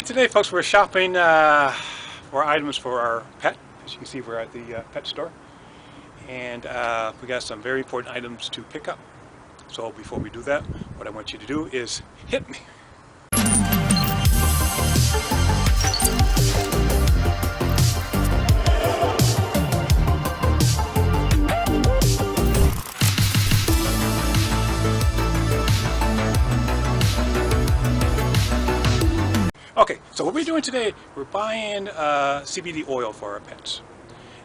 Today, folks, we're shopping for items for our pet. As you can see, we're at the pet store, and we got some very important items to pick up. So before we do that, what I want you to do is hit me. Okay, so what we're doing today, we're buying CBD oil for our pets.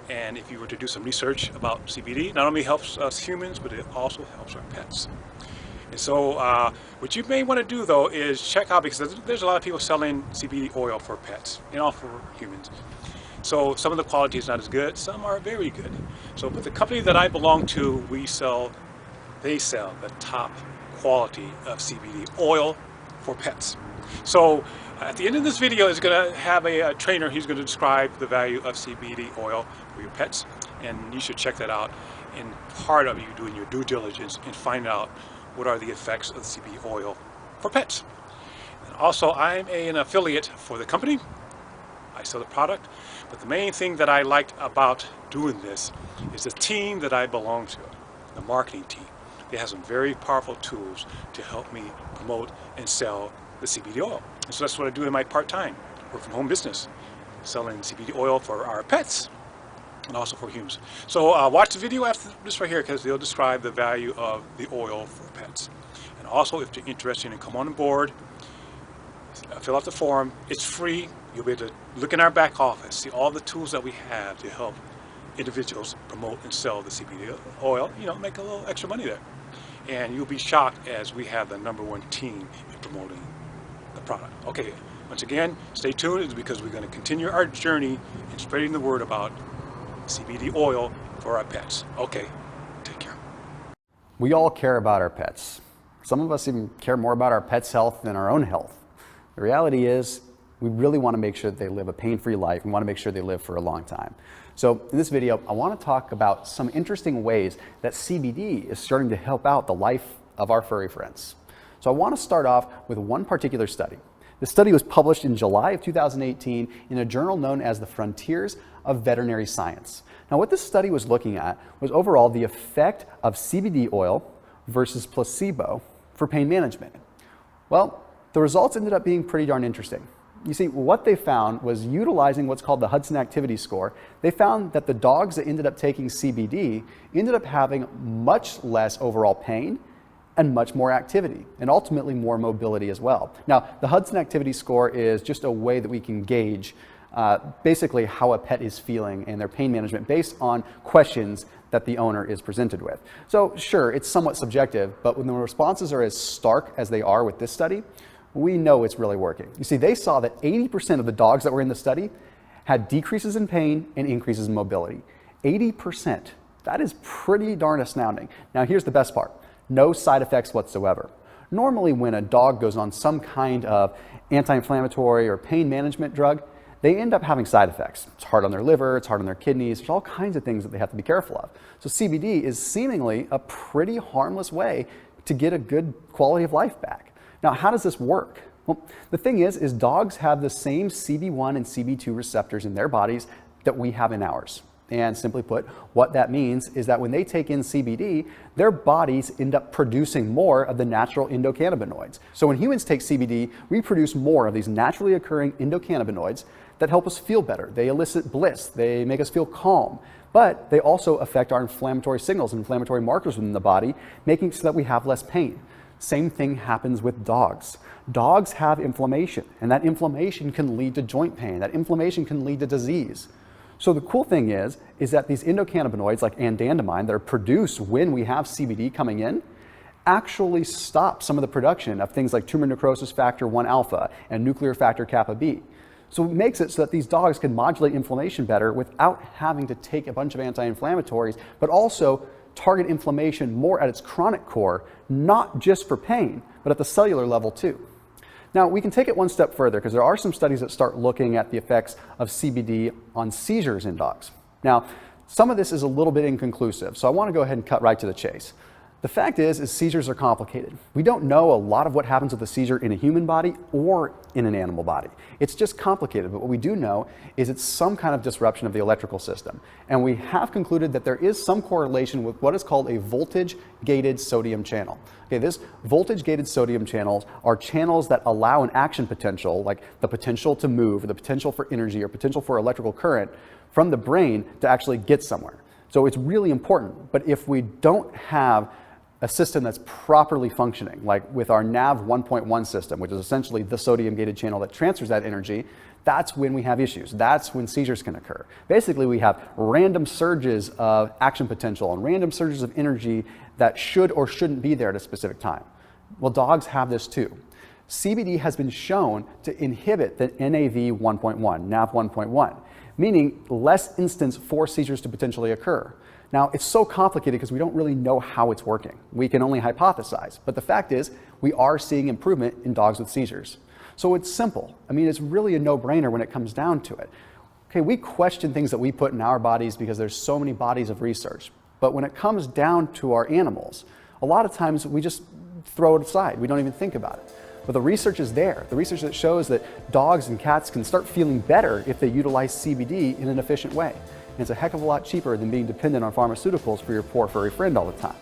And if you were to do some research about CBD, not only helps us humans, but it also helps our pets. And so what you may want to do though is check out, because there's a lot of people selling CBD oil for pets and all for humans. So some of the quality is not as good, some are very good. So but the company that I belong to, they sell the top quality of CBD oil for pets. So at the end of this video is going to have a trainer. He's going to describe the value of CBD oil for your pets, and you should check that out in part of you doing your due diligence and find out what are the effects of CBD oil for pets. And also, I'm an affiliate for the company. I sell the product, but the main thing that I liked about doing this is the team that I belong to, the marketing team. They have some very powerful tools to help me promote and sell the CBD oil. And so that's what I do in my part-time work from home business, selling CBD oil for our pets and also for humans. So watch the video after this right here, because they'll describe the value of the oil for pets. And also, if you're interested in come on board, fill out the form. It's free. You'll be able to look in our back office, see all the tools that we have to help individuals promote and sell the CBD oil, make a little extra money there. And you'll be shocked as we have the #1 team in promoting the product. Okay, once again, stay tuned. It's because we're going to continue our journey in spreading the word about CBD oil for our pets. Okay, take care. We all care about our pets. Some of us even care more about our pets' health than our own health. The reality is, we really want to make sure that they live a pain-free life. We want to make sure they live for a long time. So in this video, I want to talk about some interesting ways that CBD is starting to help out the life of our furry friends. So I want to start off with one particular study. The study was published in July of 2018 in a journal known as the Frontiers of Veterinary Science. Now, what this study was looking at was overall the effect of CBD oil versus placebo for pain management. Well, the results ended up being pretty darn interesting. You see, what they found was, utilizing what's called the Hudson Activity Score, they found that the dogs that ended up taking CBD ended up having much less overall pain and much more activity, and ultimately more mobility as well. Now, the Hudson Activity Score is just a way that we can gauge basically how a pet is feeling and their pain management based on questions that the owner is presented with. So sure, it's somewhat subjective, but when the responses are as stark as they are with this study, we know it's really working. You see, they saw that 80% of the dogs that were in the study had decreases in pain and increases in mobility. 80%. That is pretty darn astounding. Now, here's the best part. No side effects whatsoever. Normally, when a dog goes on some kind of anti-inflammatory or pain management drug, they end up having side effects. It's hard on their liver, it's hard on their kidneys, there's all kinds of things that they have to be careful of. So CBD is seemingly a pretty harmless way to get a good quality of life back. Now, how does this work? Well, the thing is dogs have the same CB1 and CB2 receptors in their bodies that we have in ours. And simply put, what that means is that when they take in CBD, their bodies end up producing more of the natural endocannabinoids. So when humans take CBD, we produce more of these naturally occurring endocannabinoids that help us feel better. They elicit bliss, they make us feel calm, but they also affect our inflammatory signals and inflammatory markers within the body, making it so that we have less pain. Same thing happens with dogs. Dogs have inflammation, and that inflammation can lead to joint pain. That inflammation can lead to disease. So the cool thing is that these endocannabinoids like anandamide that are produced when we have CBD coming in actually stop some of the production of things like tumor necrosis factor 1 alpha and nuclear factor kappa B. So it makes it so that these dogs can modulate inflammation better without having to take a bunch of anti-inflammatories, but also target inflammation more at its chronic core, not just for pain, but at the cellular level too. Now, we can take it one step further, because there are some studies that start looking at the effects of CBD on seizures in dogs. Now, some of this is a little bit inconclusive, so I want to go ahead and cut right to the chase. The fact is seizures are complicated. We don't know a lot of what happens with a seizure in a human body or in an animal body. It's just complicated, but what we do know is it's some kind of disruption of the electrical system. And we have concluded that there is some correlation with what is called a voltage-gated sodium channel. Okay, this voltage-gated sodium channels are channels that allow an action potential, like the potential to move, or the potential for energy, or potential for electrical current from the brain to actually get somewhere. So it's really important. But if we don't have a system that's properly functioning, like with our NAV 1.1 system, which is essentially the sodium-gated channel that transfers that energy, that's when we have issues. That's when seizures can occur. Basically, we have random surges of action potential and random surges of energy that should or shouldn't be there at a specific time. Well, dogs have this too. CBD has been shown to inhibit the NAV 1.1, NAV 1.1, meaning less instance for seizures to potentially occur. Now, it's so complicated because we don't really know how it's working. We can only hypothesize. But the fact is, we are seeing improvement in dogs with seizures. So it's simple. I mean, it's really a no-brainer when it comes down to it. Okay, we question things that we put in our bodies because there's so many bodies of research. But when it comes down to our animals, a lot of times we just throw it aside. We don't even think about it. But the research is there. The research that shows that dogs and cats can start feeling better if they utilize CBD in an efficient way. And it's a heck of a lot cheaper than being dependent on pharmaceuticals for your poor furry friend all the time.